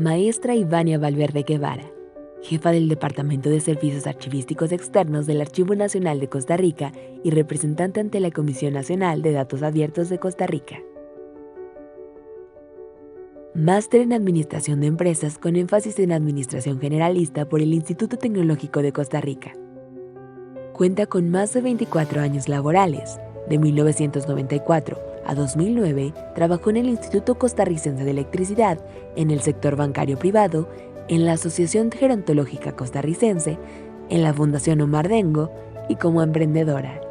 Maestra Ivania Valverde Guevara, jefa del Departamento de Servicios Archivísticos Externos del Archivo Nacional de Costa Rica y representante ante la Comisión Nacional de Datos Abiertos de Costa Rica. Máster en Administración de Empresas con énfasis en Administración Generalista por el Instituto Tecnológico de Costa Rica. Cuenta con más de 24 años laborales. De 1994 a 2009 trabajó en el Instituto Costarricense de Electricidad, en el sector bancario privado, en la Asociación Gerontológica Costarricense, en la Fundación Omar Dengo y como emprendedora.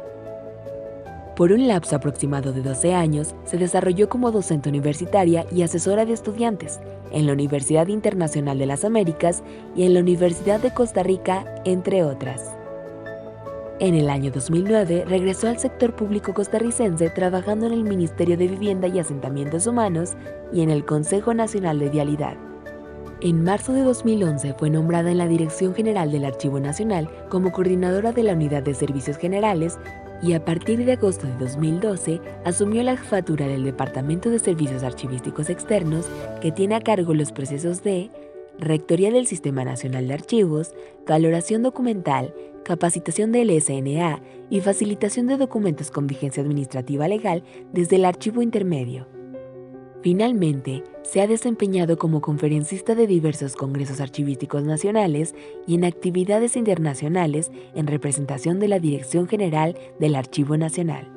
Por un lapso aproximado de 12 años, se desarrolló como docente universitaria y asesora de estudiantes en la Universidad Internacional de las Américas y en la Universidad de Costa Rica, entre otras. En el año 2009 regresó al sector público costarricense trabajando en el Ministerio de Vivienda y Asentamientos Humanos y en el Consejo Nacional de Vialidad. En marzo de 2011 fue nombrada en la Dirección General del Archivo Nacional como coordinadora de la Unidad de Servicios Generales y a partir de agosto de 2012 asumió la jefatura del Departamento de Servicios Archivísticos Externos, que tiene a cargo los procesos de Rectoría del Sistema Nacional de Archivos, valoración documental, capacitación del SNA y facilitación de documentos con vigencia administrativa legal desde el archivo intermedio. Finalmente, se ha desempeñado como conferencista de diversos congresos archivísticos nacionales y en actividades internacionales en representación de la Dirección General del Archivo Nacional.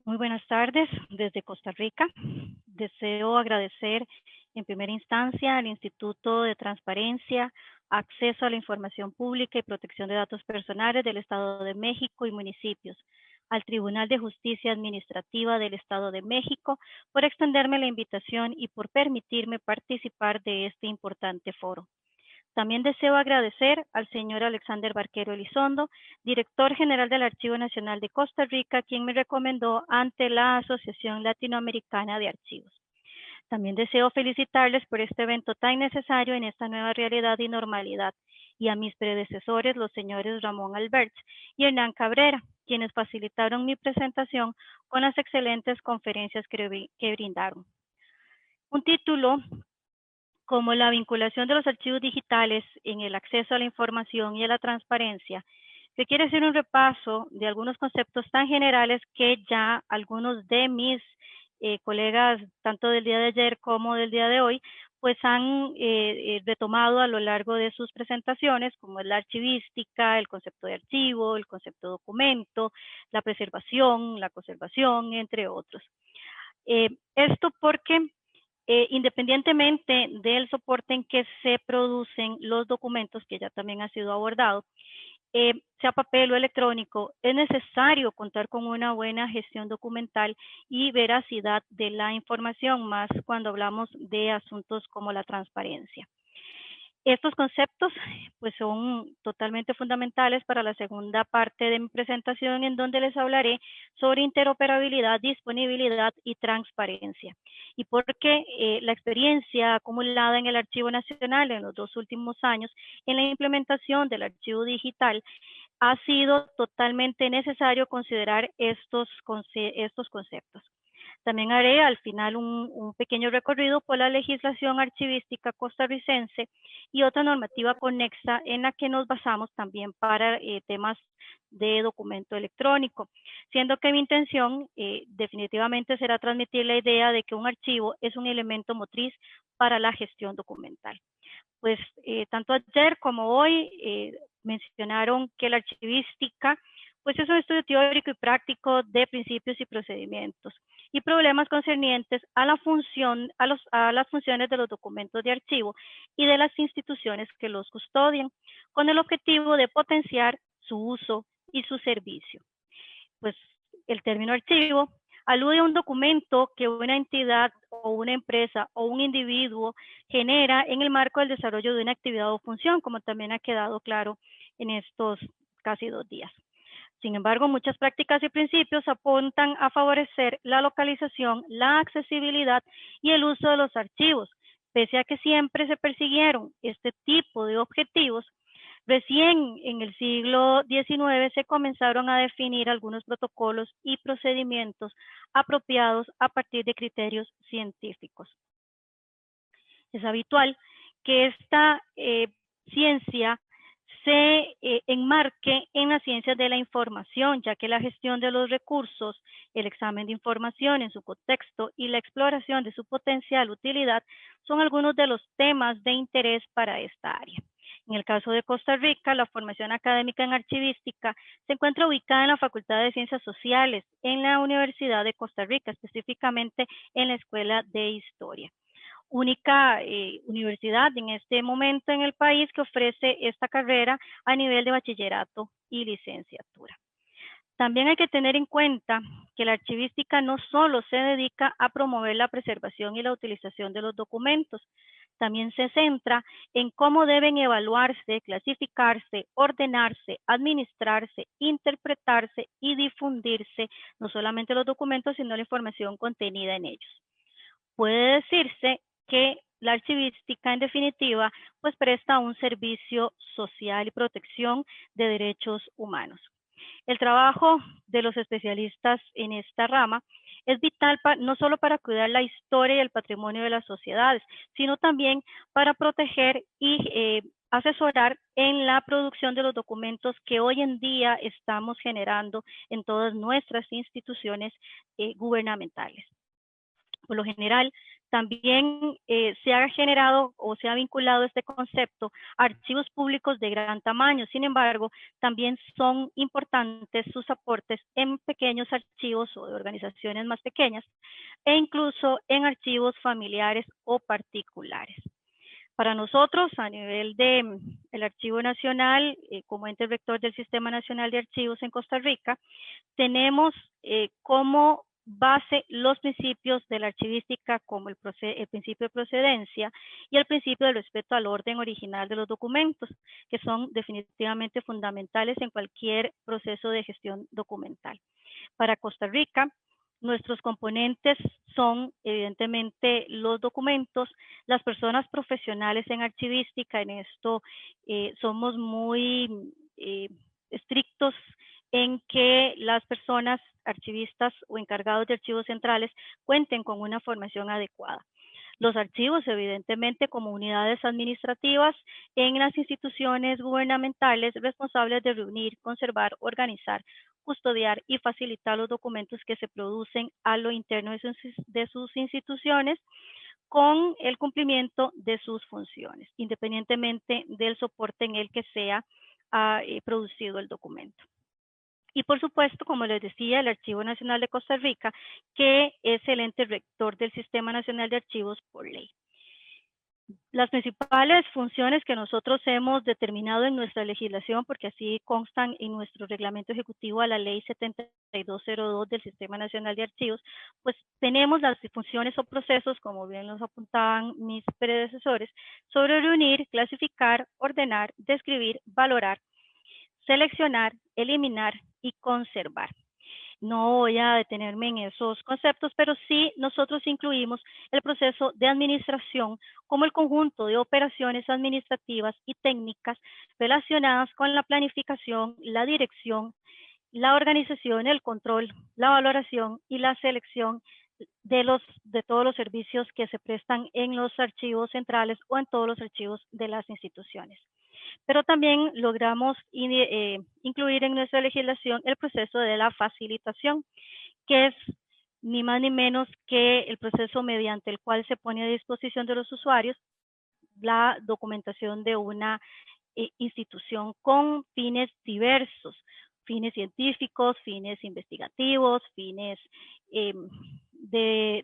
Muy buenas tardes desde Costa Rica. Deseo agradecer en primera instancia al Instituto de Transparencia, Acceso a la Información Pública y Protección de Datos Personales del Estado de México y municipios, al Tribunal de Justicia Administrativa del Estado de México por extenderme la invitación y por permitirme participar de este importante foro. También deseo agradecer al señor Alexander Barquero Elizondo, director general del Archivo Nacional de Costa Rica, quien me recomendó ante la Asociación Latinoamericana de Archivos. También deseo felicitarles por este evento tan necesario en esta nueva realidad y normalidad, y a mis predecesores, los señores Ramón Alberts y Hernán Cabrera, quienes facilitaron mi presentación con las excelentes conferencias que brindaron. Un título como la vinculación de los archivos digitales en el acceso a la información y a la transparencia, que quiere hacer un repaso de algunos conceptos tan generales que ya algunos de mis colegas, tanto del día de ayer como del día de hoy, pues han retomado a lo largo de sus presentaciones, como es la archivística, el concepto de archivo, el concepto de documento, la preservación, la conservación, entre otros. Esto porque independientemente del soporte en que se producen los documentos, que ya también ha sido abordado, sea papel o electrónico, es necesario contar con una buena gestión documental y veracidad de la información, más cuando hablamos de asuntos como la transparencia. Estos conceptos pues son totalmente fundamentales para la segunda parte de mi presentación, en donde les hablaré sobre interoperabilidad, disponibilidad y transparencia. Y porque la experiencia acumulada en el Archivo Nacional en los 2 últimos años en la implementación del archivo digital ha sido totalmente necesario considerar estos conceptos. También haré al final un pequeño recorrido por la legislación archivística costarricense y otra normativa conexa en la que nos basamos también para temas de documento electrónico, siendo que mi intención definitivamente será transmitir la idea de que un archivo es un elemento motriz para la gestión documental. Pues tanto ayer como hoy mencionaron que la archivística pues es un estudio teórico y práctico de principios y procedimientos y problemas concernientes a la función, a las funciones de los documentos de archivo y de las instituciones que los custodian, con el objetivo de potenciar su uso y su servicio. Pues el término archivo alude a un documento que una entidad o una empresa o un individuo genera en el marco del desarrollo de una actividad o función, como también ha quedado claro en estos casi 2 días. Sin embargo, muchas prácticas y principios apuntan a favorecer la localización, la accesibilidad y el uso de los archivos. Pese a que siempre se persiguieron este tipo de objetivos, recién en el siglo XIX se comenzaron a definir algunos protocolos y procedimientos apropiados a partir de criterios científicos. Es habitual que esta ciencia se enmarque en las ciencias de la información, ya que la gestión de los recursos, el examen de información en su contexto y la exploración de su potencial utilidad son algunos de los temas de interés para esta área. En el caso de Costa Rica, la formación académica en archivística se encuentra ubicada en la Facultad de Ciencias Sociales, en la Universidad de Costa Rica, específicamente en la Escuela de Historia. Única universidad en este momento en el país que ofrece esta carrera a nivel de bachillerato y licenciatura. También hay que tener en cuenta que la archivística no solo se dedica a promover la preservación y la utilización de los documentos, también se centra en cómo deben evaluarse, clasificarse, ordenarse, administrarse, interpretarse y difundirse no solamente los documentos, sino la información contenida en ellos. Puede decirse que la archivística, en definitiva, pues presta un servicio social y protección de derechos humanos. El trabajo de los especialistas en esta rama es vital no solo para cuidar la historia y el patrimonio de las sociedades, sino también para proteger y asesorar en la producción de los documentos que hoy en día estamos generando en todas nuestras instituciones gubernamentales. Por lo general, también se ha generado o se ha vinculado este concepto a archivos públicos de gran tamaño. Sin embargo, también son importantes sus aportes en pequeños archivos o de organizaciones más pequeñas e incluso en archivos familiares o particulares. Para nosotros, a nivel del Archivo Nacional, como ente rector del Sistema Nacional de Archivos en Costa Rica, tenemos como base los principios de la archivística como el principio de procedencia y el principio del respeto al orden original de los documentos, que son definitivamente fundamentales en cualquier proceso de gestión documental. Para Costa Rica, nuestros componentes son evidentemente los documentos, las personas profesionales en archivística, en esto somos muy estrictos en que las personas archivistas o encargados de archivos centrales cuenten con una formación adecuada. Los archivos, evidentemente, como unidades administrativas en las instituciones gubernamentales responsables de reunir, conservar, organizar, custodiar y facilitar los documentos que se producen a lo interno de sus instituciones con el cumplimiento de sus funciones, independientemente del soporte en el que sea producido el documento. Y por supuesto, como les decía, el Archivo Nacional de Costa Rica, que es el ente rector del Sistema Nacional de Archivos por ley. Las principales funciones que nosotros hemos determinado en nuestra legislación, porque así constan en nuestro reglamento ejecutivo a la ley 7202 del Sistema Nacional de Archivos, pues tenemos las funciones o procesos, como bien los apuntaban mis predecesores, sobre reunir, clasificar, ordenar, describir, valorar, seleccionar, eliminar y conservar. No voy a detenerme en esos conceptos, pero sí nosotros incluimos el proceso de administración como el conjunto de operaciones administrativas y técnicas relacionadas con la planificación, la dirección, la organización, el control, la valoración y la selección de todos los servicios que se prestan en los archivos centrales o en todos los archivos de las instituciones. Pero también logramos incluir en nuestra legislación el proceso de la facilitación, que es ni más ni menos que el proceso mediante el cual se pone a disposición de los usuarios la documentación de una institución con fines diversos, fines científicos, fines investigativos, fines de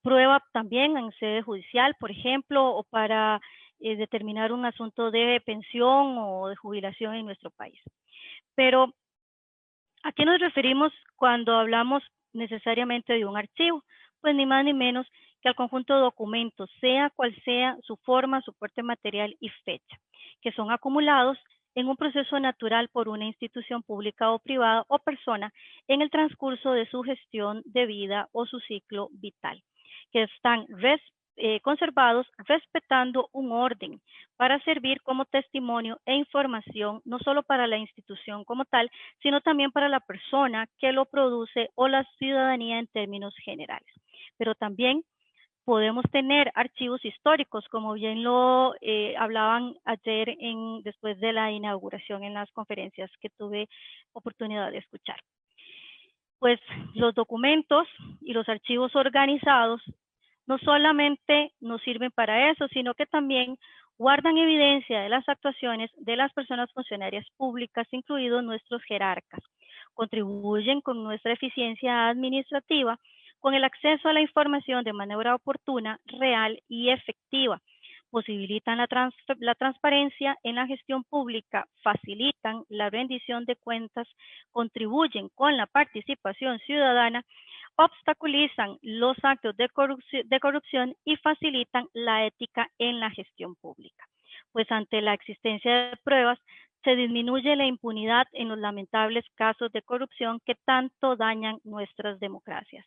prueba también en sede judicial, por ejemplo, o para determinar un asunto de pensión o de jubilación en nuestro país. Pero, ¿a qué nos referimos cuando hablamos necesariamente de un archivo? Pues ni más ni menos que al conjunto de documentos, sea cual sea su forma, soporte material y fecha, que son acumulados en un proceso natural por una institución pública o privada o persona en el transcurso de su gestión de vida o su ciclo vital, que están conservados respetando un orden para servir como testimonio e información, no solo para la institución como tal, sino también para la persona que lo produce o la ciudadanía en términos generales. Pero también Podemos tener archivos históricos, como bien lo hablaban ayer después de la inauguración en las conferencias que tuve oportunidad de escuchar. Pues los documentos y los archivos organizados no solamente nos sirven para eso, sino que también guardan evidencia de las actuaciones de las personas funcionarias públicas, incluidos nuestros jerarcas. Contribuyen con nuestra eficiencia administrativa, con el acceso a la información de manera oportuna, real y efectiva. Posibilitan la transparencia en la gestión pública, facilitan la rendición de cuentas, contribuyen con la participación ciudadana, obstaculizan los actos de corrupción y facilitan la ética en la gestión pública. Pues ante la existencia de pruebas, se disminuye la impunidad en los lamentables casos de corrupción que tanto dañan nuestras democracias.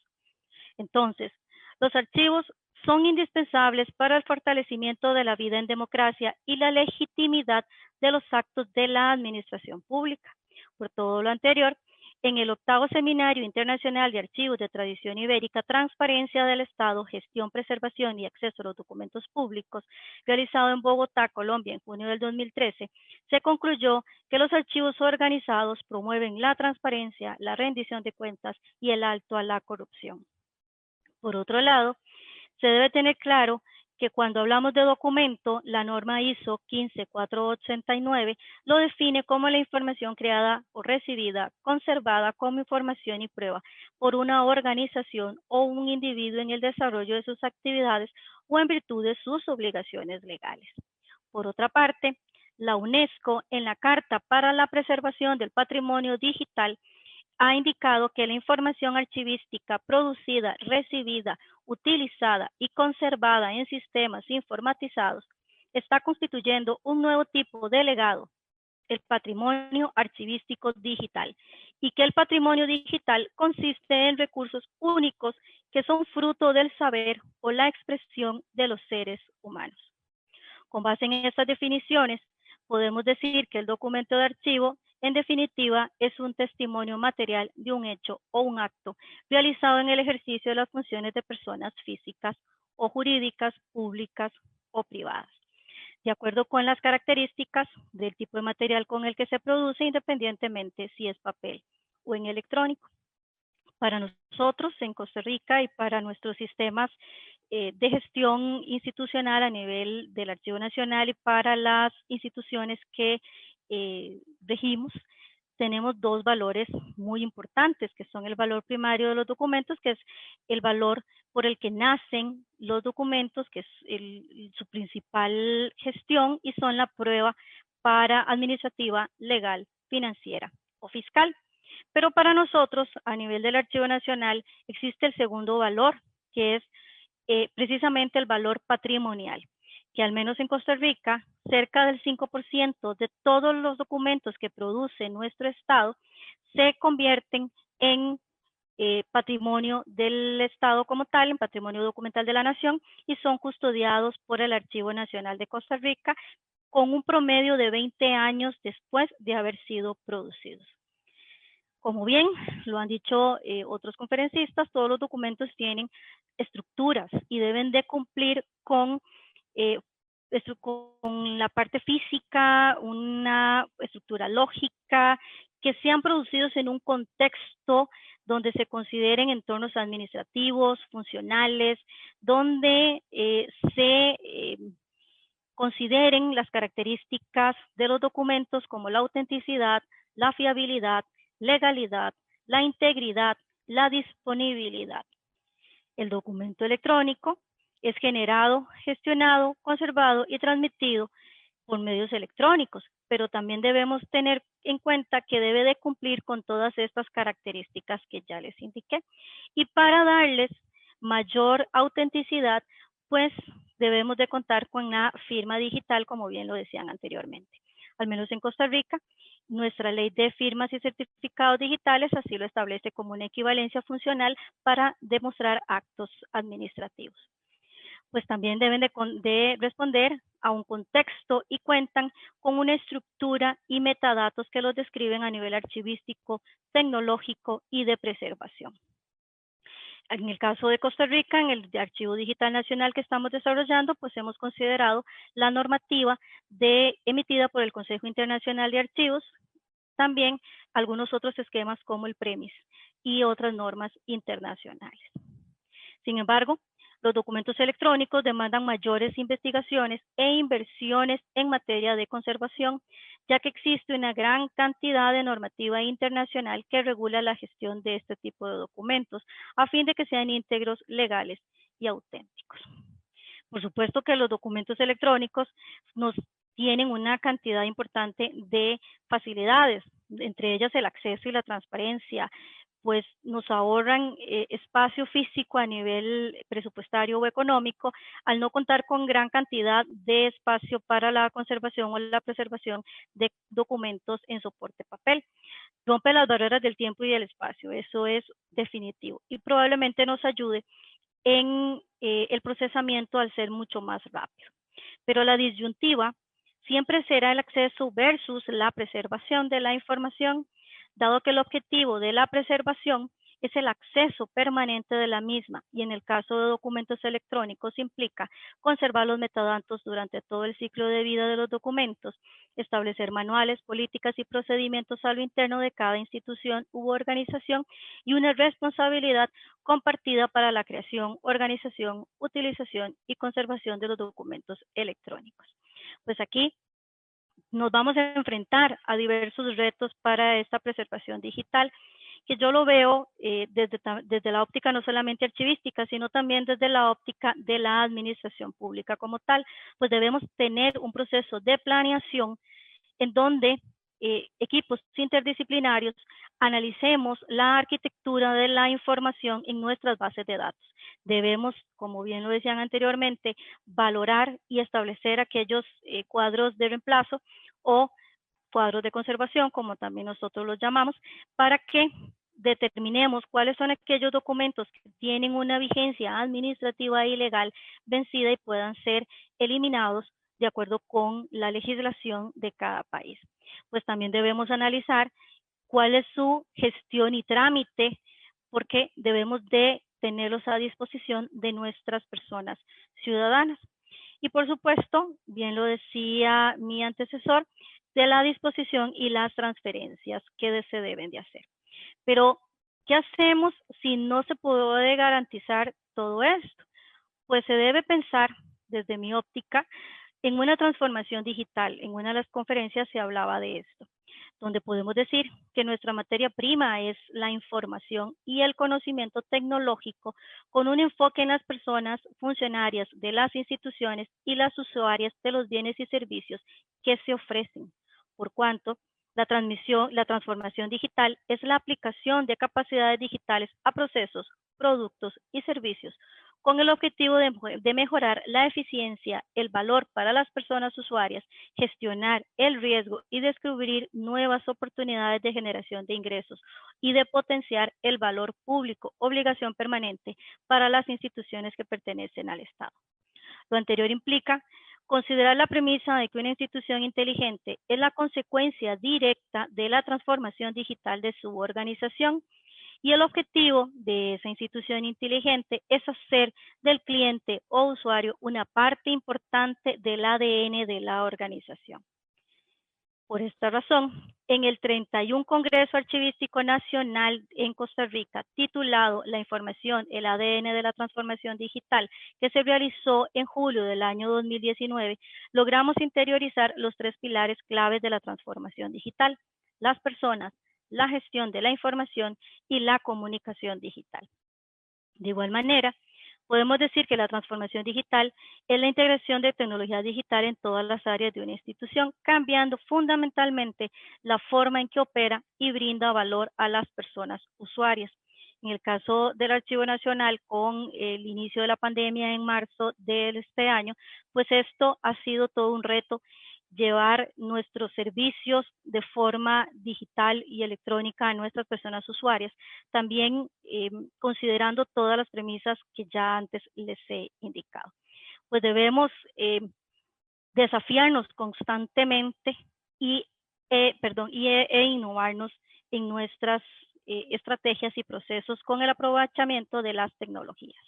Entonces, los archivos son indispensables para el fortalecimiento de la vida en democracia y la legitimidad de los actos de la administración pública. Por todo lo anterior, en el 8º Seminario Internacional de Archivos de Tradición Ibérica, Transparencia del Estado, Gestión, Preservación y Acceso a los Documentos Públicos, realizado en Bogotá, Colombia, en junio del 2013, se concluyó que los archivos organizados promueven la transparencia, la rendición de cuentas y el alto a la corrupción. Por otro lado, se debe tener claro que cuando hablamos de documento, la norma ISO 15489 lo define como la información creada o recibida, conservada como información y prueba por una organización o un individuo en el desarrollo de sus actividades o en virtud de sus obligaciones legales. Por otra parte, la UNESCO, en la Carta para la Preservación del Patrimonio Digital, ha indicado que la información archivística producida, recibida, utilizada y conservada en sistemas informatizados está constituyendo un nuevo tipo de legado, el patrimonio archivístico digital, y que el patrimonio digital consiste en recursos únicos que son fruto del saber o la expresión de los seres humanos. Con base en estas definiciones, podemos decir que el documento de archivo, en definitiva, es un testimonio material de un hecho o un acto realizado en el ejercicio de las funciones de personas físicas o jurídicas, públicas o privadas, de acuerdo con las características del tipo de material con el que se produce, independientemente si es papel o en electrónico. Para nosotros en Costa Rica y para nuestros sistemas de gestión institucional a nivel del Archivo Nacional y para las instituciones que regimos, tenemos dos valores muy importantes, que son el valor primario de los documentos, que es el valor por el que nacen los documentos, que es su principal gestión, y son la prueba para administrativa, legal, financiera o fiscal. Pero para nosotros, a nivel del Archivo Nacional, existe el segundo valor, que es precisamente el valor patrimonial, que al menos en Costa Rica, cerca del 5% de todos los documentos que produce nuestro Estado se convierten en patrimonio del Estado como tal, en patrimonio documental de la Nación, y son custodiados por el Archivo Nacional de Costa Rica con un promedio de 20 años después de haber sido producidos. Como bien lo han dicho otros conferencistas, todos los documentos tienen estructuras y deben de cumplir con la parte física, una estructura lógica, que sean producidos en un contexto donde se consideren entornos administrativos, funcionales, donde se consideren las características de los documentos como la autenticidad, la fiabilidad, legalidad, la integridad, la disponibilidad. El documento electrónico es generado, gestionado, conservado y transmitido por medios electrónicos, pero también debemos tener en cuenta que debe de cumplir con todas estas características que ya les indiqué. Y para darles mayor autenticidad, pues debemos de contar con la firma digital, como bien lo decían anteriormente. Al menos en Costa Rica, nuestra ley de firmas y certificados digitales así lo establece como una equivalencia funcional para demostrar actos administrativos. Pues también deben de responder a un contexto y cuentan con una estructura y metadatos que los describen a nivel archivístico, tecnológico y de preservación. En el caso de Costa Rica, en el Archivo Digital Nacional que estamos desarrollando, pues hemos considerado la normativa emitida por el Consejo Internacional de Archivos, también algunos otros esquemas como el PREMIS y otras normas internacionales. Sin embargo, los documentos electrónicos demandan mayores investigaciones e inversiones en materia de conservación, ya que existe una gran cantidad de normativa internacional que regula la gestión de este tipo de documentos, a fin de que sean íntegros, legales y auténticos. Por supuesto que los documentos electrónicos nos tienen una cantidad importante de facilidades, entre ellas el acceso y la transparencia, pues nos ahorran espacio físico a nivel presupuestario o económico al no contar con gran cantidad de espacio para la conservación o la preservación de documentos en soporte papel. Rompe las barreras del tiempo y del espacio, eso es definitivo, y probablemente nos ayude en el procesamiento al ser mucho más rápido. Pero la disyuntiva siempre será el acceso versus la preservación de la información, dado que el objetivo de la preservación es el acceso permanente de la misma, y en el caso de documentos electrónicos implica conservar los metadatos durante todo el ciclo de vida de los documentos, establecer manuales, políticas y procedimientos a lo interno de cada institución u organización, y una responsabilidad compartida para la creación, organización, utilización y conservación de los documentos electrónicos. Pues aquí nos vamos a enfrentar a diversos retos para esta preservación digital, que yo lo veo desde la óptica no solamente archivística, sino también desde la óptica de la administración pública como tal. Pues debemos tener un proceso de planeación en donde equipos interdisciplinarios analicemos la arquitectura de la información en nuestras bases de datos. Debemos, como bien lo decían anteriormente, valorar y establecer aquellos cuadros de reemplazo o cuadros de conservación, como también nosotros los llamamos, para que determinemos cuáles son aquellos documentos que tienen una vigencia administrativa y legal vencida y puedan ser eliminados de acuerdo con la legislación de cada país. Pues también debemos analizar cuál es su gestión y trámite, porque debemos de tenerlos a disposición de nuestras personas ciudadanas. Y por supuesto, bien lo decía mi antecesor, de la disposición y las transferencias que se deben de hacer. Pero, ¿qué hacemos si no se puede garantizar todo esto? Pues se debe pensar, desde mi óptica, en una transformación digital. En una de las conferencias se hablaba de esto, donde podemos decir que nuestra materia prima es la información y el conocimiento tecnológico, con un enfoque en las personas funcionarias de las instituciones y las usuarias de los bienes y servicios que se ofrecen, por cuanto la transformación digital es la aplicación de capacidades digitales a procesos, productos y servicios, con el objetivo de mejorar la eficiencia, el valor para las personas usuarias, gestionar el riesgo y descubrir nuevas oportunidades de generación de ingresos y de potenciar el valor público, obligación permanente para las instituciones que pertenecen al Estado. Lo anterior implica considerar la premisa de que una institución inteligente es la consecuencia directa de la transformación digital de su organización, y el objetivo de esa institución inteligente es hacer del cliente o usuario una parte importante del ADN de la organización. Por esta razón, en el 31 Congreso Archivístico Nacional en Costa Rica, titulado La información, el ADN de la transformación digital, que se realizó en julio del año 2019, logramos interiorizar los tres pilares claves de la transformación digital: las personas, la gestión de la información y la comunicación digital. De igual manera, podemos decir que la transformación digital es la integración de tecnología digital en todas las áreas de una institución, cambiando fundamentalmente la forma en que opera y brinda valor a las personas usuarias. En el caso del Archivo Nacional, con el inicio de la pandemia en marzo de este año, pues esto ha sido todo un reto, llevar nuestros servicios de forma digital y electrónica a nuestras personas usuarias, también considerando todas las premisas que ya antes les he indicado. Pues debemos desafiarnos constantemente e innovarnos en nuestras estrategias y procesos con el aprovechamiento de las tecnologías.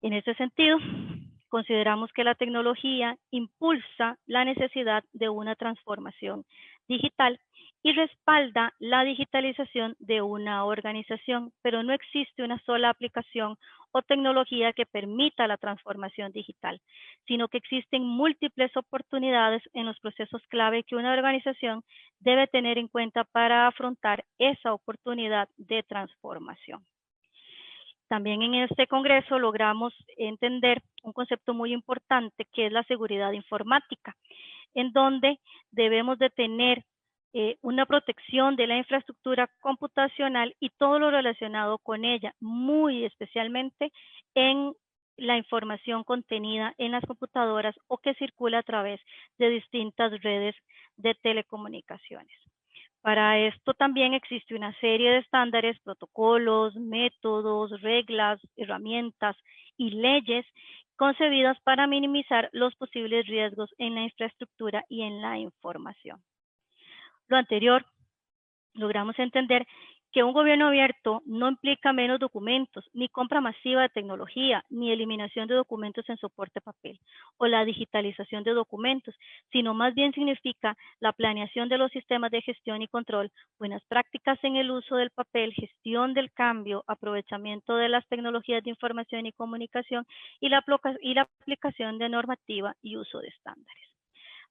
En ese sentido, consideramos que la tecnología impulsa la necesidad de una transformación digital y respalda la digitalización de una organización, pero no existe una sola aplicación o tecnología que permita la transformación digital, sino que existen múltiples oportunidades en los procesos clave que una organización debe tener en cuenta para afrontar esa oportunidad de transformación. También en este congreso logramos entender un concepto muy importante que es la seguridad informática, en donde debemos de tener una protección de la infraestructura computacional y todo lo relacionado con ella, muy especialmente en la información contenida en las computadoras o que circula a través de distintas redes de telecomunicaciones. Para esto también existe una serie de estándares, protocolos, métodos, reglas, herramientas y leyes concebidas para minimizar los posibles riesgos en la infraestructura y en la información. Lo anterior, logramos entender que un gobierno abierto no implica menos documentos, ni compra masiva de tecnología, ni eliminación de documentos en soporte papel, o la digitalización de documentos, sino más bien significa la planeación de los sistemas de gestión y control, buenas prácticas en el uso del papel, gestión del cambio, aprovechamiento de las tecnologías de información y comunicación, y la aplicación de normativa y uso de estándares.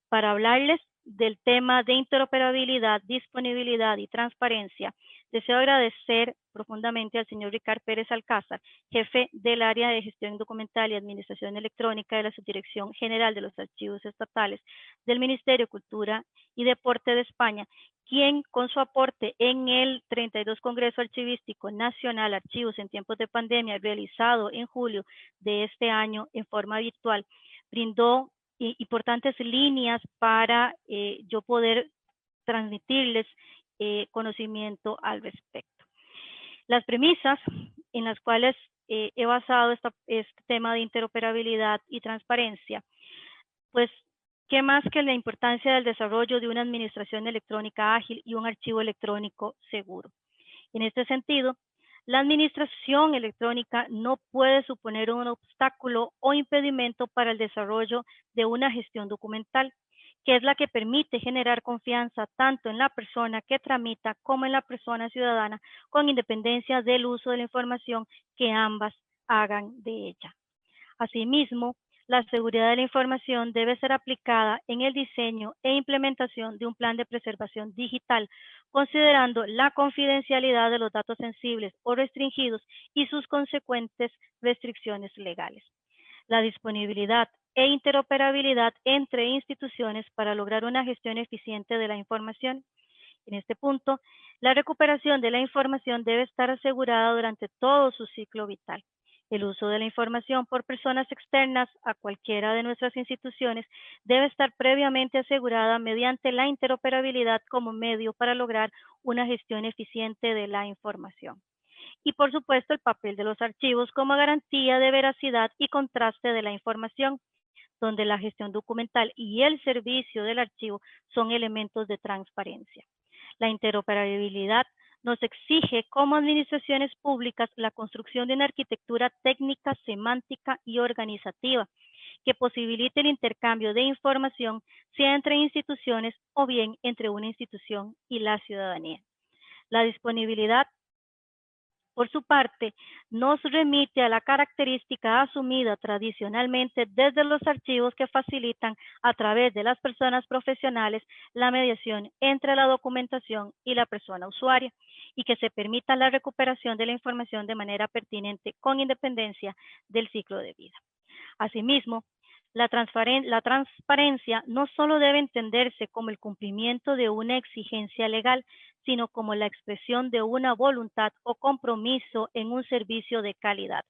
Para hablarles del tema de interoperabilidad, disponibilidad y transparencia, deseo agradecer profundamente al señor Ricardo Pérez Alcázar, jefe del área de gestión documental y administración electrónica de la Subdirección General de los Archivos Estatales del Ministerio de Cultura y Deporte de España, quien con su aporte en el 32 Congreso Archivístico Nacional Archivos en tiempos de pandemia, realizado en julio de este año en forma virtual, brindó importantes líneas para yo poder transmitirles conocimiento al respecto. Las premisas en las cuales he basado este tema de interoperabilidad y transparencia, pues, ¿qué más que la importancia del desarrollo de una administración electrónica ágil y un archivo electrónico seguro? En este sentido, la administración electrónica no puede suponer un obstáculo o impedimento para el desarrollo de una gestión documental, que es la que permite generar confianza tanto en la persona que tramita como en la persona ciudadana, con independencia del uso de la información que ambas hagan de ella. Asimismo, la seguridad de la información debe ser aplicada en el diseño e implementación de un plan de preservación digital, considerando la confidencialidad de los datos sensibles o restringidos y sus consecuentes restricciones legales. La disponibilidad e interoperabilidad entre instituciones para lograr una gestión eficiente de la información. En este punto, la recuperación de la información debe estar asegurada durante todo su ciclo vital. El uso de la información por personas externas a cualquiera de nuestras instituciones debe estar previamente asegurada mediante la interoperabilidad como medio para lograr una gestión eficiente de la información. Y por supuesto, el papel de los archivos como garantía de veracidad y contraste de la información, donde la gestión documental y el servicio del archivo son elementos de transparencia. La interoperabilidad nos exige como administraciones públicas la construcción de una arquitectura técnica, semántica y organizativa que posibilite el intercambio de información, sea entre instituciones o bien entre una institución y la ciudadanía. La disponibilidad, por su parte, nos remite a la característica asumida tradicionalmente desde los archivos que facilitan a través de las personas profesionales la mediación entre la documentación y la persona usuaria y que se permita la recuperación de la información de manera pertinente con independencia del ciclo de vida. Asimismo, la transparencia no solo debe entenderse como el cumplimiento de una exigencia legal, sino como la expresión de una voluntad o compromiso en un servicio de calidad.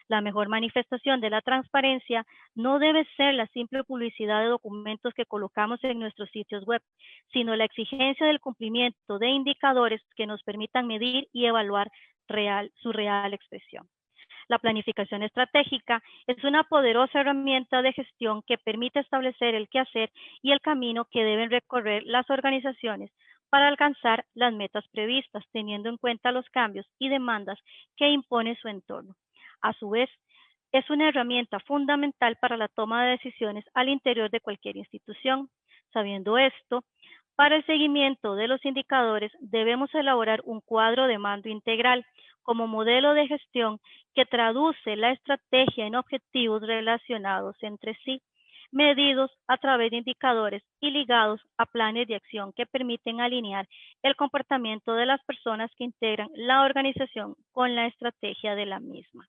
La mejor manifestación de la transparencia no debe ser la simple publicidad de documentos que colocamos en nuestros sitios web, sino la exigencia del cumplimiento de indicadores que nos permitan medir y evaluar su real expresión. La planificación estratégica es una poderosa herramienta de gestión que permite establecer el quehacer y el camino que deben recorrer las organizaciones para alcanzar las metas previstas, teniendo en cuenta los cambios y demandas que impone su entorno. A su vez, es una herramienta fundamental para la toma de decisiones al interior de cualquier institución. Sabiendo esto, para el seguimiento de los indicadores debemos elaborar un cuadro de mando integral como modelo de gestión que traduce la estrategia en objetivos relacionados entre sí, medidos a través de indicadores y ligados a planes de acción que permiten alinear el comportamiento de las personas que integran la organización con la estrategia de la misma.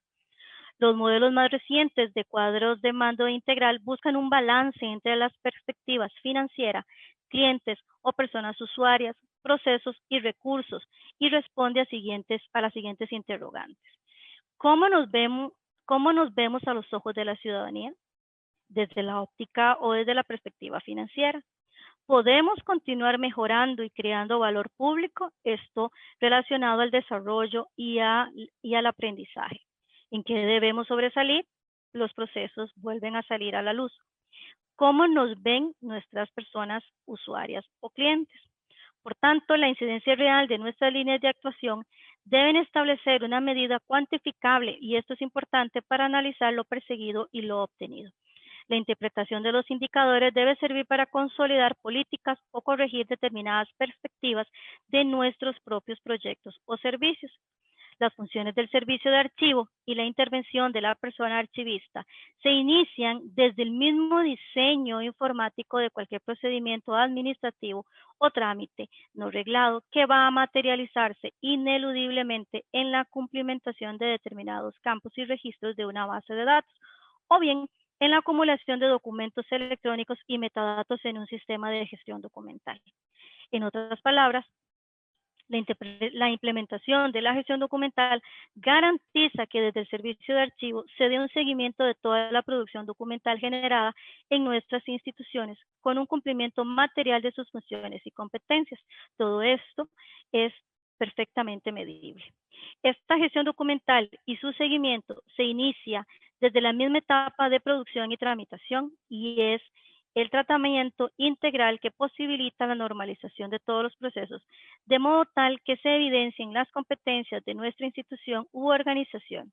Los modelos más recientes de cuadros de mando integral buscan un balance entre las perspectivas financieras, clientes o personas usuarias, procesos y recursos, y responde a las siguientes interrogantes. ¿Cómo nos vemos a los ojos de la ciudadanía? Desde la óptica o desde la perspectiva financiera. ¿Podemos continuar mejorando y creando valor público? Esto relacionado al desarrollo y al aprendizaje. ¿En qué debemos sobresalir? Los procesos vuelven a salir a la luz. ¿Cómo nos ven nuestras personas usuarias o clientes? Por tanto, la incidencia real de nuestras líneas de actuación deben establecer una medida cuantificable, y esto es importante para analizar lo perseguido y lo obtenido. La interpretación de los indicadores debe servir para consolidar políticas o corregir determinadas perspectivas de nuestros propios proyectos o servicios. Las funciones del servicio de archivo y la intervención de la persona archivista se inician desde el mismo diseño informático de cualquier procedimiento administrativo o trámite no reglado que va a materializarse ineludiblemente en la cumplimentación de determinados campos y registros de una base de datos, o bien en la acumulación de documentos electrónicos y metadatos en un sistema de gestión documental. En otras palabras, la implementación de la gestión documental garantiza que desde el servicio de archivo se dé un seguimiento de toda la producción documental generada en nuestras instituciones con un cumplimiento material de sus funciones y competencias. Todo esto es perfectamente medible. Esta gestión documental y su seguimiento se inicia desde la misma etapa de producción y tramitación, y es el tratamiento integral que posibilita la normalización de todos los procesos, de modo tal que se evidencien las competencias de nuestra institución u organización.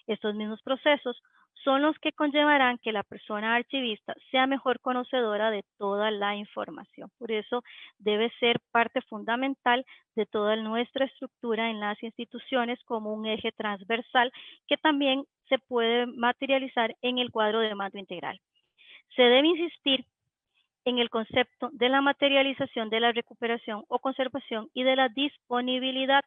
Estos mismos procesos son los que conllevarán que la persona archivista sea mejor conocedora de toda la información. Por eso debe ser parte fundamental de toda nuestra estructura en las instituciones como un eje transversal que también se puede materializar en el cuadro de mando integral. Se debe insistir en el concepto de la materialización de la recuperación o conservación y de la disponibilidad,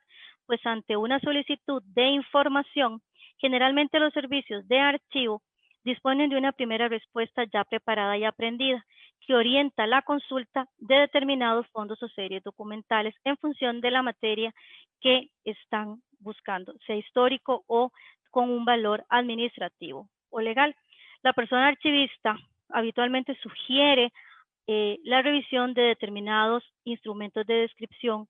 pues ante una solicitud de información, generalmente los servicios de archivo disponen de una primera respuesta ya preparada y aprendida, que orienta la consulta de determinados fondos o series documentales en función de la materia que están buscando, sea histórico o con un valor administrativo o legal. La persona archivista habitualmente sugiere la revisión de determinados instrumentos de descripción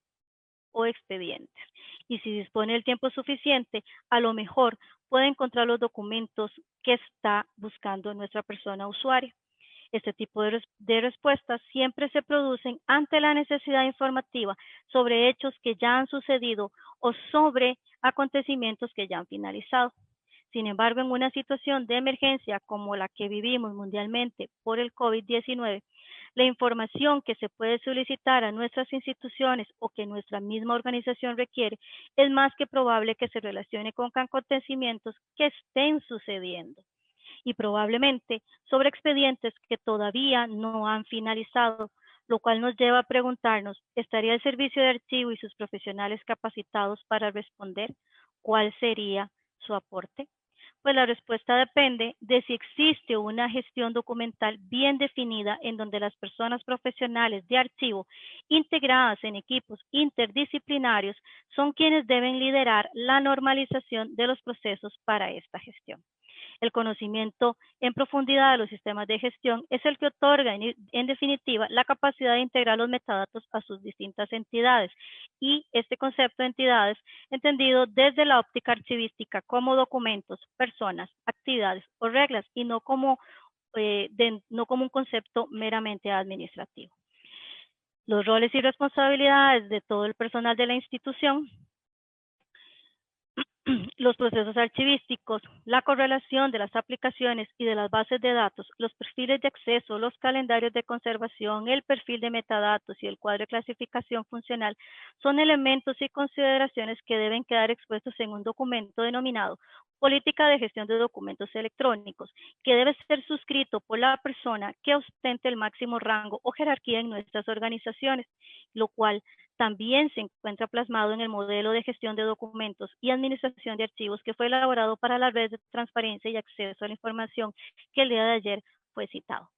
o expedientes. Y si dispone del tiempo suficiente, a lo mejor puede encontrar los documentos que está buscando nuestra persona usuaria. Este tipo de respuestas siempre se producen ante la necesidad informativa sobre hechos que ya han sucedido o sobre acontecimientos que ya han finalizado. Sin embargo, en una situación de emergencia como la que vivimos mundialmente por el COVID-19, la información que se puede solicitar a nuestras instituciones o que nuestra misma organización requiere es más que probable que se relacione con acontecimientos que estén sucediendo y probablemente sobre expedientes que todavía no han finalizado, lo cual nos lleva a preguntarnos, ¿estaría el servicio de archivo y sus profesionales capacitados para responder? ¿Cuál sería su aporte? Pues la respuesta depende de si existe una gestión documental bien definida en donde las personas profesionales de archivo integradas en equipos interdisciplinarios son quienes deben liderar la normalización de los procesos para esta gestión. El conocimiento en profundidad de los sistemas de gestión es el que otorga, en definitiva, la capacidad de integrar los metadatos a sus distintas entidades. Y este concepto de entidades, entendido desde la óptica archivística como documentos, personas, actividades o reglas, y no como un concepto meramente administrativo. Los roles y responsabilidades de todo el personal de la institución, los procesos archivísticos, la correlación de las aplicaciones y de las bases de datos, los perfiles de acceso, los calendarios de conservación, el perfil de metadatos y el cuadro de clasificación funcional son elementos y consideraciones que deben quedar expuestos en un documento denominado Política de Gestión de Documentos Electrónicos, que debe ser suscrito por la persona que ostente el máximo rango o jerarquía en nuestras organizaciones, lo cual también se encuentra plasmado en el modelo de gestión de documentos y administración de archivos que fue elaborado para la red de transparencia y acceso a la información que el día de ayer fue citado.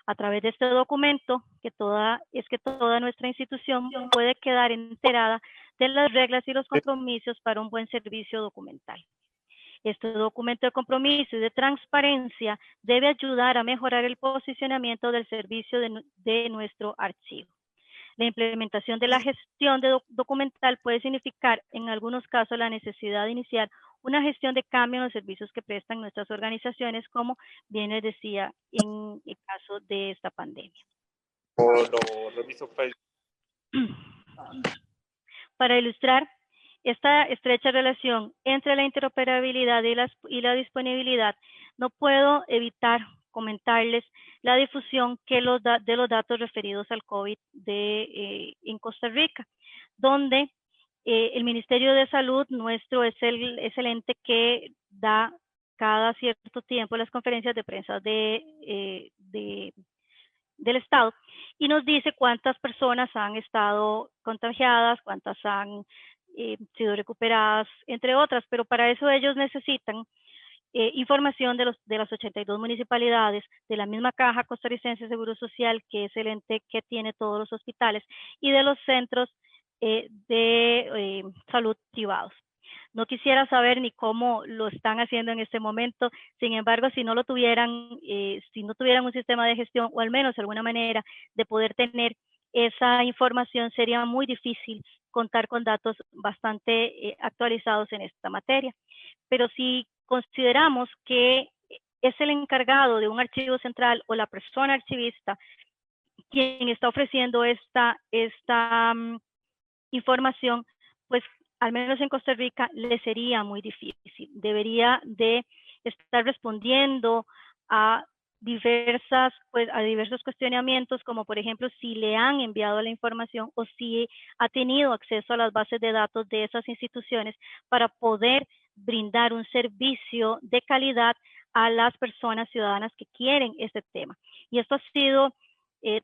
A través de este documento, que toda nuestra institución puede quedar enterada de las reglas y los compromisos para un buen servicio documental. Este documento de compromiso y de transparencia debe ayudar a mejorar el posicionamiento del servicio de nuestro archivo. La implementación de la gestión documental puede significar, en algunos casos, la necesidad de iniciar una gestión de cambio en los servicios que prestan nuestras organizaciones, como bien les decía en el caso de esta pandemia. Para ilustrar esta estrecha relación entre la interoperabilidad y la disponibilidad, no puedo evitar comentarles la difusión de los datos referidos al COVID en Costa Rica, donde el Ministerio de Salud nuestro es el ente que da cada cierto tiempo las conferencias de prensa del Estado y nos dice cuántas personas han estado contagiadas, cuántas han sido recuperadas, entre otras, pero para eso ellos necesitan información de las 82 municipalidades, de la misma Caja Costarricense de Seguro Social, que es el ente que tiene todos los hospitales, y de los centros de salud privados. No quisiera saber ni cómo lo están haciendo en este momento, sin embargo, si no tuvieran un sistema de gestión o al menos alguna manera de poder tener esa información, sería muy difícil contar con datos bastante actualizados en esta materia. Pero si consideramos que es el encargado de un archivo central o la persona archivista quien está ofreciendo esta información, pues al menos en Costa Rica le sería muy difícil. Debería de estar respondiendo a diversos cuestionamientos, como por ejemplo si le han enviado la información o si ha tenido acceso a las bases de datos de esas instituciones para poder brindar un servicio de calidad a las personas ciudadanas que quieren este tema. Y esto ha sido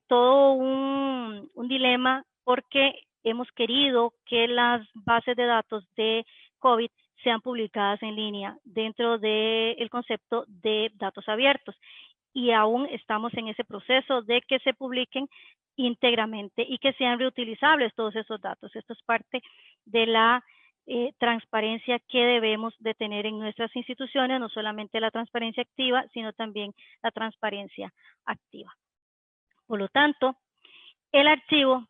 todo un dilema porque hemos querido que las bases de datos de COVID sean publicadas en línea dentro del concepto de datos abiertos. Y aún estamos en ese proceso de que se publiquen íntegramente y que sean reutilizables todos esos datos. Esto es parte de la transparencia que debemos de tener en nuestras instituciones, no solamente la transparencia activa, sino también la transparencia activa. Por lo tanto, el archivo,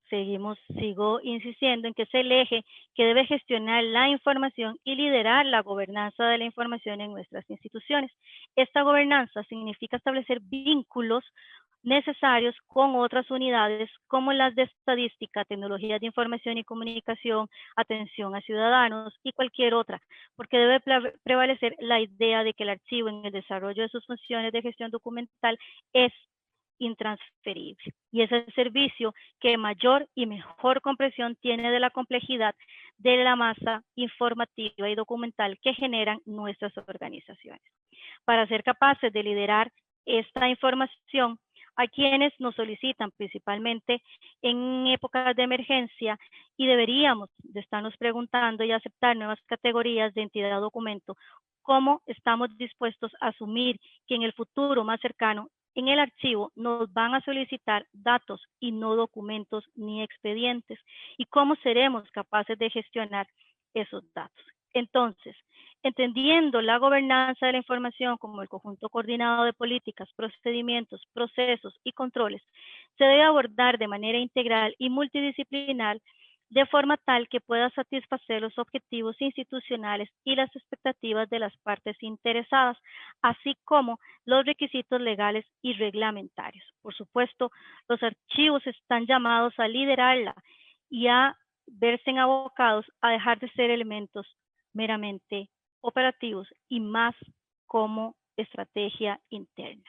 sigo insistiendo en que es el eje que debe gestionar la información y liderar la gobernanza de la información en nuestras instituciones. Esta gobernanza significa establecer vínculos necesarios con otras unidades como las de estadística, tecnologías de información y comunicación, atención a ciudadanos y cualquier otra, porque debe prevalecer la idea de que el archivo en el desarrollo de sus funciones de gestión documental es intransferible y es el servicio que mayor y mejor comprensión tiene de la complejidad de la masa informativa y documental que generan nuestras organizaciones. Para ser capaces de liderar esta información a quienes nos solicitan principalmente en épocas de emergencia y deberíamos de estarnos preguntando y aceptar nuevas categorías de entidad o documento, cómo estamos dispuestos a asumir que en el futuro más cercano en el archivo nos van a solicitar datos y no documentos ni expedientes y cómo seremos capaces de gestionar esos datos. Entonces, entendiendo la gobernanza de la información como el conjunto coordinado de políticas, procedimientos, procesos y controles, se debe abordar de manera integral y multidisciplinar de forma tal que pueda satisfacer los objetivos institucionales y las expectativas de las partes interesadas, así como los requisitos legales y reglamentarios. Por supuesto, los archivos están llamados a liderarla y a verse abocados a dejar de ser elementos meramente operativos y más como estrategia interna,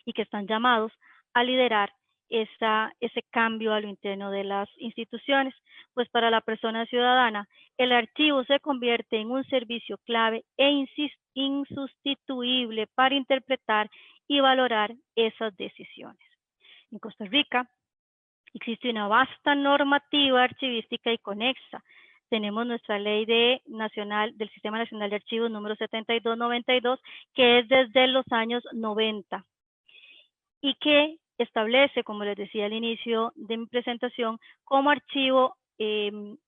y que están llamados a liderar ese cambio a lo interno de las instituciones, pues para la persona ciudadana el archivo se convierte en un servicio clave e insustituible para interpretar y valorar esas decisiones. En Costa Rica existe una vasta normativa archivística y conexa. Tenemos nuestra ley del Sistema Nacional de Archivos número 7292, que es desde los años 90 y que establece, como les decía al inicio de mi presentación, como archivo el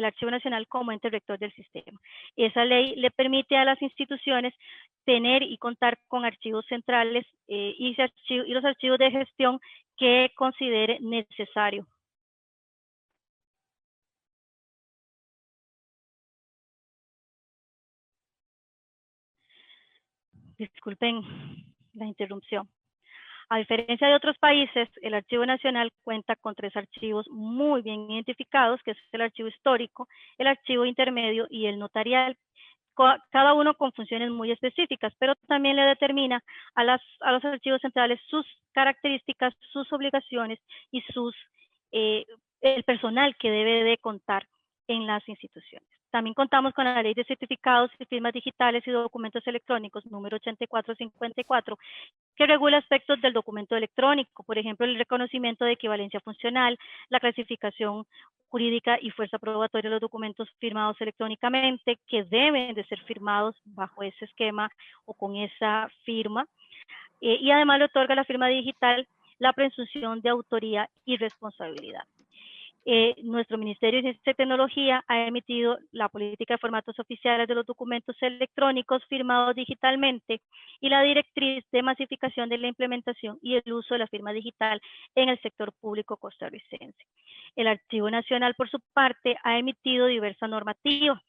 Archivo Nacional como ente rector del sistema. Esa ley le permite a las instituciones tener y contar con archivos centrales y los archivos de gestión que considere necesario. Disculpen la interrupción. A diferencia de otros países, el Archivo Nacional cuenta con 3 archivos muy bien identificados, que es el archivo histórico, el archivo intermedio y el notarial, cada uno con funciones muy específicas, pero también le determina a los archivos centrales sus características, sus obligaciones y el personal que debe de contar en las instituciones. También contamos con la Ley de Certificados y Firmas Digitales y Documentos Electrónicos, número 8454, que regula aspectos del documento electrónico, por ejemplo, el reconocimiento de equivalencia funcional, la clasificación jurídica y fuerza probatoria de los documentos firmados electrónicamente, que deben de ser firmados bajo ese esquema o con esa firma, y además le otorga la firma digital la presunción de autoría y responsabilidad. Nuestro Ministerio de Ciencia y Tecnología ha emitido la política de formatos oficiales de los documentos electrónicos firmados digitalmente y la directriz de masificación de la implementación y el uso de la firma digital en el sector público costarricense. El Archivo Nacional, por su parte, ha emitido diversa normativa.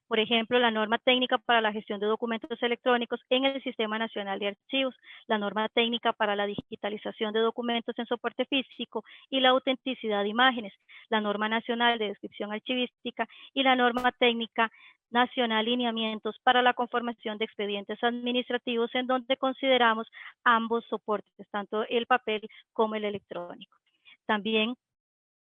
Por ejemplo, la norma técnica para la gestión de documentos electrónicos en el Sistema Nacional de Archivos, la norma técnica para la digitalización de documentos en soporte físico y la autenticidad de imágenes, la norma nacional de descripción archivística y la norma técnica nacional lineamientos para la conformación de expedientes administrativos, en donde consideramos ambos soportes, tanto el papel como el electrónico. También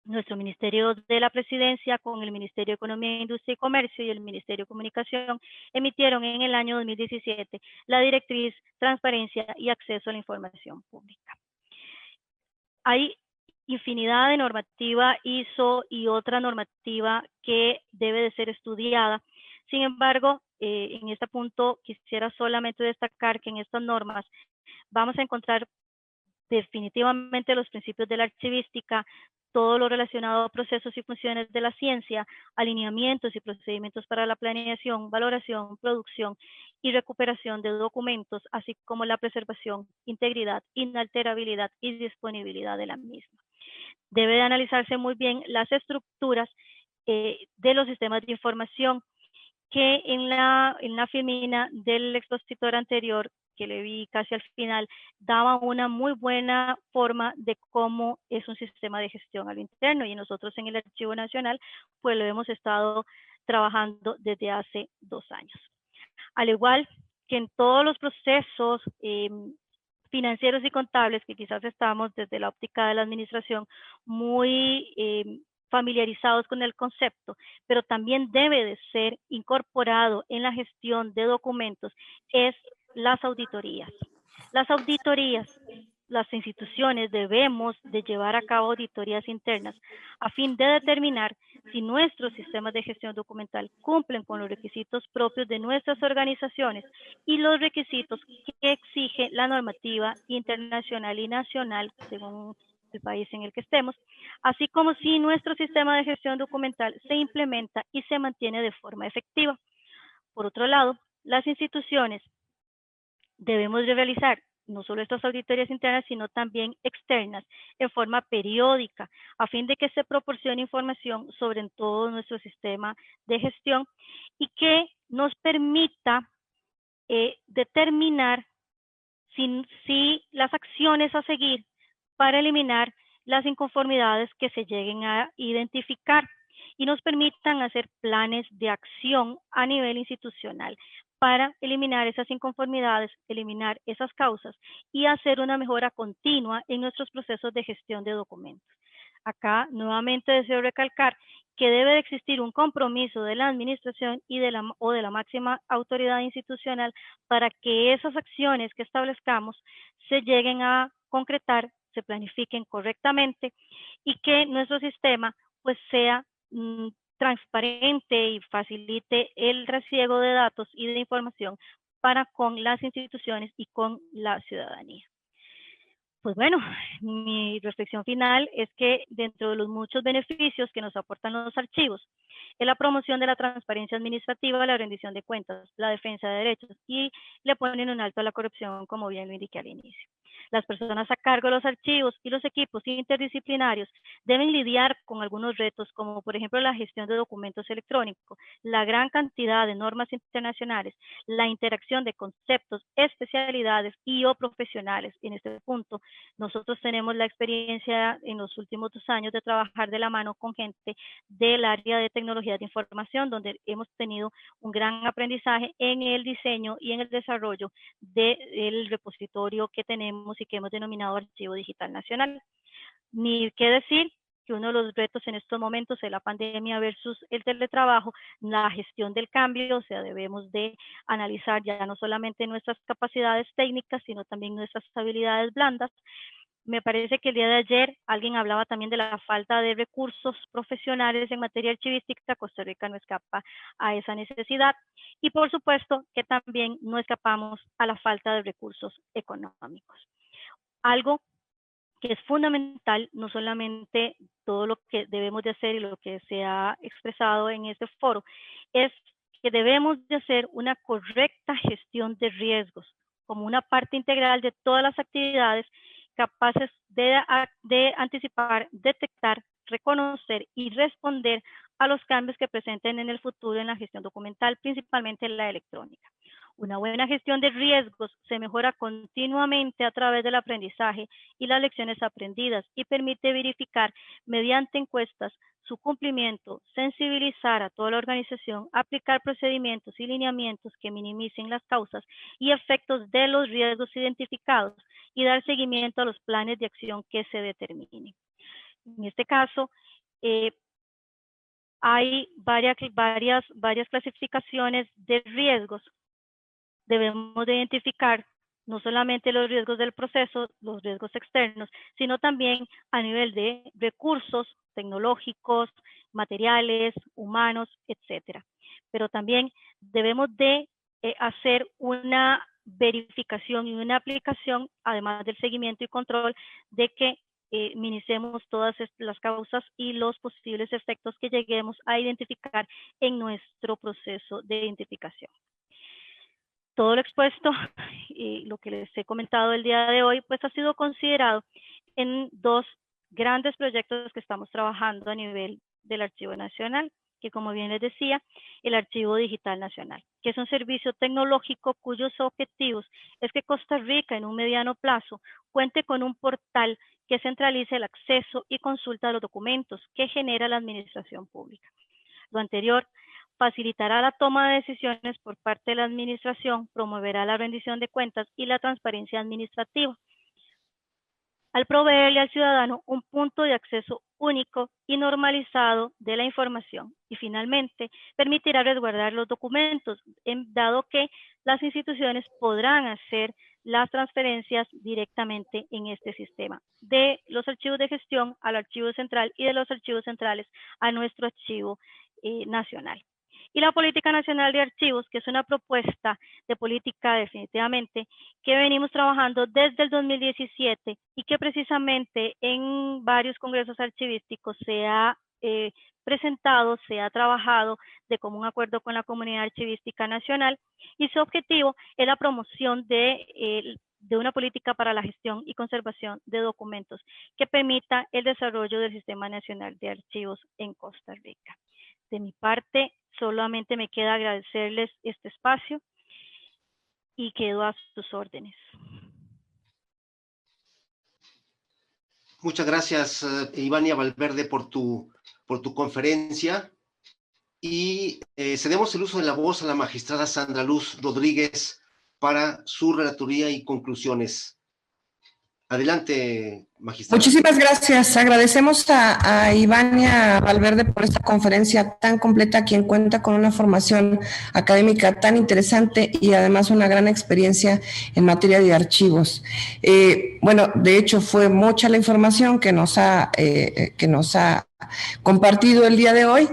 nuestro Ministerio de la Presidencia con el Ministerio de Economía, Industria y Comercio y el Ministerio de Comunicación emitieron en el año 2017 la directriz Transparencia y Acceso a la Información Pública. Hay infinidad de normativa ISO y otra normativa que debe de ser estudiada. Sin embargo, en este punto quisiera solamente destacar que en estas normas vamos a encontrar definitivamente los principios de la archivística, todo lo relacionado a procesos y funciones de la ciencia, alineamientos y procedimientos para la planeación, valoración, producción y recuperación de documentos, así como la preservación, integridad, inalterabilidad y disponibilidad de la misma. Debe de analizarse muy bien las estructuras de los sistemas de información que en la filmina del expositor anterior que le vi casi al final, daba una muy buena forma de cómo es un sistema de gestión al interno, y nosotros en el Archivo Nacional pues lo hemos estado trabajando desde hace 2 años. Al igual que en todos los procesos financieros y contables, que quizás estamos desde la óptica de la administración muy familiarizados con el concepto, pero también debe de ser incorporado en la gestión de documentos, es las auditorías. Las auditorías, las instituciones debemos de llevar a cabo auditorías internas a fin de determinar si nuestros sistemas de gestión documental cumplen con los requisitos propios de nuestras organizaciones y los requisitos que exige la normativa internacional y nacional según el país en el que estemos, así como si nuestro sistema de gestión documental se implementa y se mantiene de forma efectiva. Por otro lado, las instituciones debemos de realizar no solo estas auditorías internas, sino también externas, en forma periódica, a fin de que se proporcione información sobre todo nuestro sistema de gestión y que nos permita determinar si las acciones a seguir para eliminar las inconformidades que se lleguen a identificar y nos permitan hacer planes de acción a nivel institucional para eliminar esas inconformidades, eliminar esas causas y hacer una mejora continua en nuestros procesos de gestión de documentos. Acá nuevamente deseo recalcar que debe de existir un compromiso de la administración y de la máxima autoridad institucional para que esas acciones que establezcamos se lleguen a concretar, se planifiquen correctamente y que nuestro sistema pues sea transparente y facilite el reciego de datos y de información para con las instituciones y con la ciudadanía. Pues bueno, mi reflexión final es que dentro de los muchos beneficios que nos aportan los archivos, es la promoción de la transparencia administrativa, la rendición de cuentas, la defensa de derechos y le ponen un alto a la corrupción, como bien lo indiqué al inicio. Las personas a cargo de los archivos y los equipos interdisciplinarios deben lidiar con algunos retos, como por ejemplo la gestión de documentos electrónicos, la gran cantidad de normas internacionales, la interacción de conceptos, especialidades y o profesionales. En este punto, nosotros tenemos la experiencia en los últimos 2 años de trabajar de la mano con gente del área de tecnología de información, donde hemos tenido un gran aprendizaje en el diseño y en el desarrollo del repositorio que tenemos y que hemos denominado Archivo Digital Nacional. Ni qué decir que uno de los retos en estos momentos es la pandemia versus el teletrabajo, la gestión del cambio, o sea, debemos de analizar ya no solamente nuestras capacidades técnicas, sino también nuestras habilidades blandas. Me parece que el día de ayer alguien hablaba también de la falta de recursos profesionales en materia archivística. Costa Rica no escapa a esa necesidad y por supuesto que también no escapamos a la falta de recursos económicos. Algo que es fundamental, no solamente todo lo que debemos de hacer y lo que se ha expresado en este foro, es que debemos de hacer una correcta gestión de riesgos como una parte integral de todas las actividades capaces de anticipar, detectar, reconocer y responder a los cambios que presenten en el futuro en la gestión documental, principalmente en la electrónica. Una buena gestión de riesgos se mejora continuamente a través del aprendizaje y las lecciones aprendidas y permite verificar mediante encuestas su cumplimiento, sensibilizar a toda la organización, aplicar procedimientos y lineamientos que minimicen las causas y efectos de los riesgos identificados y dar seguimiento a los planes de acción que se determinen. En este caso, hay varias clasificaciones de riesgos. Debemos de identificar no solamente los riesgos del proceso, los riesgos externos, sino también a nivel de recursos tecnológicos, materiales, humanos, etcétera. Pero también debemos de hacer una verificación y una aplicación, además del seguimiento y control, de que minimicemos todas las causas y los posibles efectos que lleguemos a identificar en nuestro proceso de identificación. Todo lo expuesto y lo que les he comentado el día de hoy, pues ha sido considerado en 2 grandes proyectos que estamos trabajando a nivel del Archivo Nacional, que como bien les decía, el Archivo Digital Nacional, que es un servicio tecnológico cuyos objetivos es que Costa Rica en un mediano plazo cuente con un portal que centralice el acceso y consulta de los documentos que genera la administración pública. Lo anterior facilitará la toma de decisiones por parte de la administración, promoverá la rendición de cuentas y la transparencia administrativa, al proveerle al ciudadano un punto de acceso único y normalizado de la información. Y finalmente, permitirá resguardar los documentos, dado que las instituciones podrán hacer las transferencias directamente en este sistema, de los archivos de gestión al archivo central y de los archivos centrales a nuestro archivo nacional. Y la Política Nacional de Archivos, que es una propuesta de política definitivamente que venimos trabajando desde el 2017 y que precisamente en varios congresos archivísticos se ha presentado, se ha trabajado de común acuerdo con la comunidad archivística nacional y su objetivo es la promoción de de una política para la gestión y conservación de documentos que permita el desarrollo del Sistema Nacional de Archivos en Costa Rica. De mi parte, solamente me queda agradecerles este espacio y quedo a sus órdenes. Muchas gracias, Ivania Valverde, por tu conferencia. Y cedemos el uso de la voz a la magistrada Sandra Luz Rodríguez para su relatoría y conclusiones. Adelante, magistrada. Muchísimas gracias. Agradecemos a Ivania Valverde por esta conferencia tan completa, quien cuenta con una formación académica tan interesante y además una gran experiencia en materia de archivos. Bueno, de hecho fue mucha la información que nos ha compartido el día de hoy.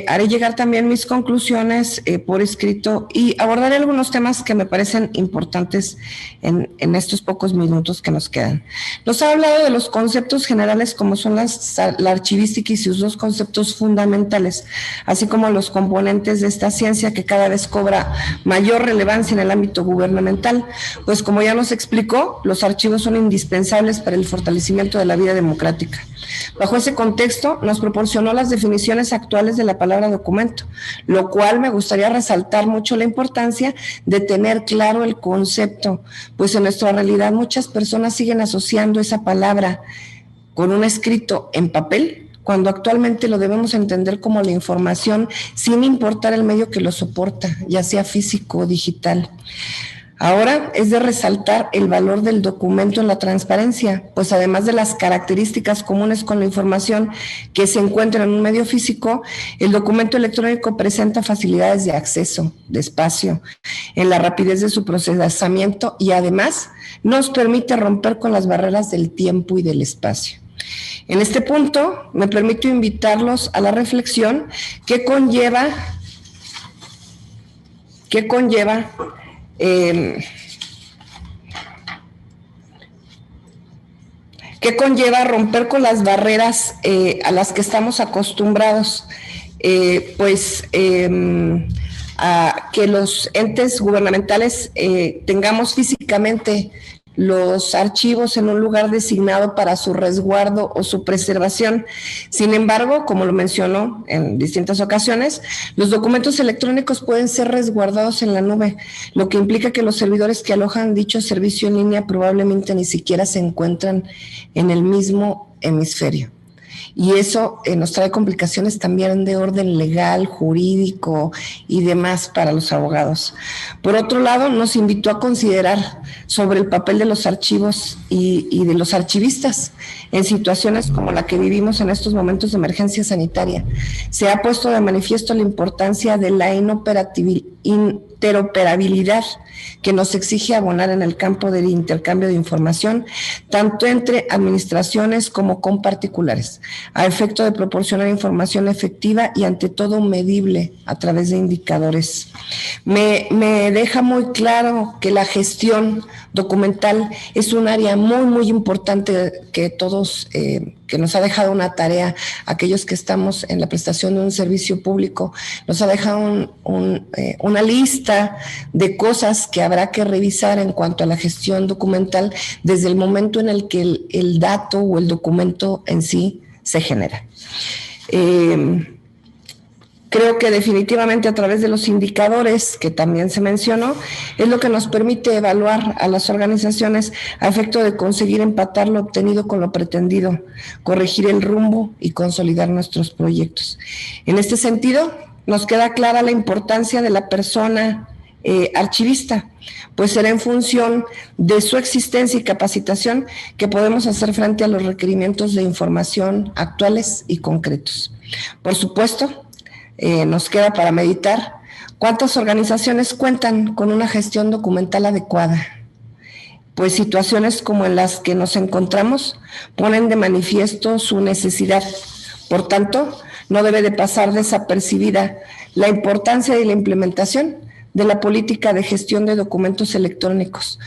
Haré llegar también mis conclusiones por escrito y abordaré algunos temas que me parecen importantes en estos pocos minutos que nos quedan. Nos ha hablado de los conceptos generales como son la archivística y sus dos conceptos fundamentales, así como los componentes de esta ciencia que cada vez cobra mayor relevancia en el ámbito gubernamental, pues como ya nos explicó, los archivos son indispensables para el fortalecimiento de la vida democrática. Bajo ese contexto, nos proporcionó las definiciones actuales de la palabra documento, lo cual me gustaría resaltar mucho la importancia de tener claro el concepto, pues en nuestra realidad muchas personas siguen asociando esa palabra con un escrito en papel, cuando actualmente lo debemos entender como la información sin importar el medio que lo soporta, ya sea físico o digital. Ahora es de resaltar el valor del documento en la transparencia, pues además de las características comunes con la información que se encuentra en un medio físico, el documento electrónico presenta facilidades de acceso, de espacio, en la rapidez de su procesamiento y además nos permite romper con las barreras del tiempo y del espacio. En este punto me permito invitarlos a la reflexión que conlleva romper con las barreras a las que estamos acostumbrados, a que los entes gubernamentales tengamos físicamente los archivos en un lugar designado para su resguardo o su preservación. Sin embargo, como lo mencionó en distintas ocasiones, los documentos electrónicos pueden ser resguardados en la nube, lo que implica que los servidores que alojan dicho servicio en línea probablemente ni siquiera se encuentran en el mismo hemisferio. Y eso nos trae complicaciones también de orden legal, jurídico y demás para los abogados. Por otro lado, nos invitó a considerar sobre el papel de los archivos y de los archivistas en situaciones como la que vivimos en estos momentos de emergencia sanitaria. Se ha puesto de manifiesto la importancia de la interoperabilidad que nos exige abonar en el campo del intercambio de información, tanto entre administraciones como con particulares, a efecto de proporcionar información efectiva y ante todo medible a través de indicadores. Me deja muy claro que la gestión documental es un área muy, muy importante que todos, que nos ha dejado una tarea, aquellos que estamos en la prestación de un servicio público, nos ha dejado una lista de cosas que habrá que revisar en cuanto a la gestión documental desde el momento en el que el dato o el documento en sí se genera. Creo que definitivamente a través de los indicadores que también se mencionó, es lo que nos permite evaluar a las organizaciones a efecto de conseguir empatar lo obtenido con lo pretendido, corregir el rumbo y consolidar nuestros proyectos. En este sentido, nos queda clara la importancia de la persona archivista, pues será en función de su existencia y capacitación que podemos hacer frente a los requerimientos de información actuales y concretos. Por supuesto, nos queda para meditar cuántas organizaciones cuentan con una gestión documental adecuada, pues situaciones como en las que nos encontramos ponen de manifiesto su necesidad. Por tanto, no debe de pasar desapercibida la importancia de la implementación de la política de gestión de documentos electrónicos,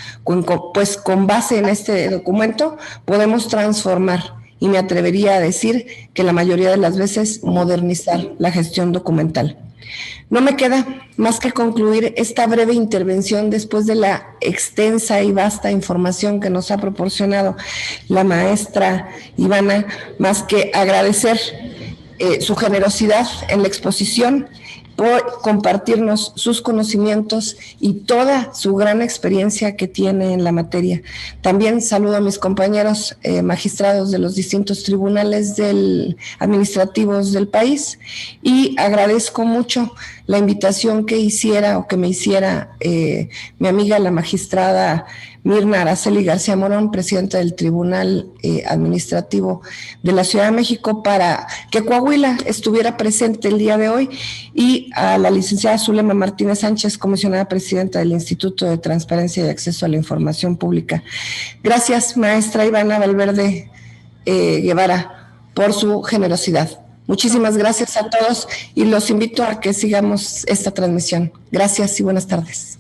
pues con base en este documento podemos transformar, y me atrevería a decir que la mayoría de las veces modernizar la gestión documental. No me queda más que concluir esta breve intervención después de la extensa y vasta información que nos ha proporcionado la maestra Ivana, más que agradecer su generosidad en la exposición, por compartirnos sus conocimientos y toda su gran experiencia que tiene en la materia. También saludo a mis compañeros magistrados de los distintos tribunales administrativos del país y agradezco mucho la invitación que me hiciera mi amiga la magistrada Mirna Araceli García Morón, presidenta del Tribunal Administrativo de la Ciudad de México, para que Coahuila estuviera presente el día de hoy, y a la licenciada Zulema Martínez Sánchez, comisionada presidenta del Instituto de Transparencia y Acceso a la Información Pública. Gracias, maestra Ivana Valverde Guevara, por su generosidad. Muchísimas gracias a todos y los invito a que sigamos esta transmisión. Gracias y buenas tardes.